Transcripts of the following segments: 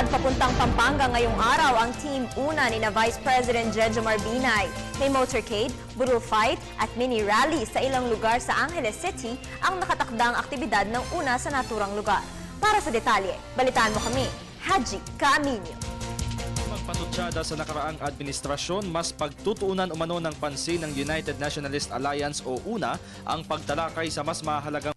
Lakad papuntang Pampanga ngayong araw ang Team Una ni na Vice President Jejomar Binay. May motorcade, burro fight at mini rally sa ilang lugar sa Angeles City ang nakatakdang aktibidad ng Una sa naturang lugar. Para sa detalye, balitaan mo kami, Haji Caaminio. Magpatutsada sa nakaraang administrasyon, mas pagtutuunan umano ng pansin ng United Nationalist Alliance o UNA ang pagtalakay sa mas mahalagang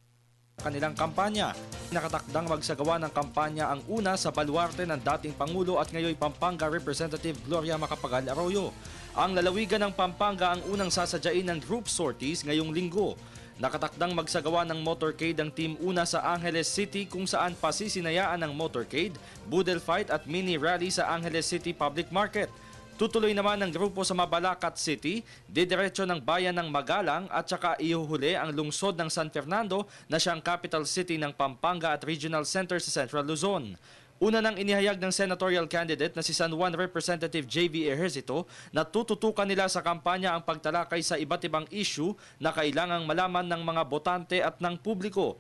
kanilang kampanya. Nakatakdang magsagawa ng kampanya ang Una sa baluarte ng dating Pangulo at ngayon Pampanga Representative Gloria Macapagal Arroyo. Ang lalawigan ng Pampanga ang unang sasadyain ng group sorties ngayong linggo. Nakatakdang magsagawa ng motorcade ang Team Una sa Angeles City kung saan pasisinayaan ng motorcade, boodle fight at mini rally sa Angeles City Public Market. Tutuloy naman ng grupo sa Mabalacat City, didiretso ng bayan ng Magalang at saka ihuhuli ang lungsod ng San Fernando na siyang capital city ng Pampanga at regional center sa Central Luzon. Una nang inihayag ng senatorial candidate na si San Juan Representative J.V. Ejercito na tututukan nila sa kampanya ang pagtalakay sa iba't ibang issue na kailangang malaman ng mga botante at ng publiko.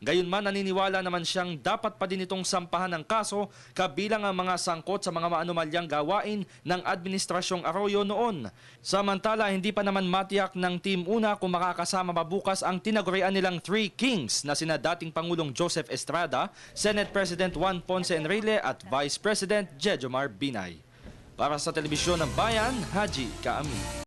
Gayunman, naniniwala naman siyang dapat pa din itong sampahan ng kaso kabilang ang mga sangkot sa mga maanumalyang gawain ng Administrasyong Arroyo noon. Samantala, hindi pa naman matiyak ng Team Una kung makakasama ba bukas ang tinagurian nilang Three Kings na sina dating Pangulong Joseph Estrada, Senate President Juan Ponce Enrile at Vice President Jejomar Binay. Para sa Telebisyon ng Bayan, Haji Caaminio.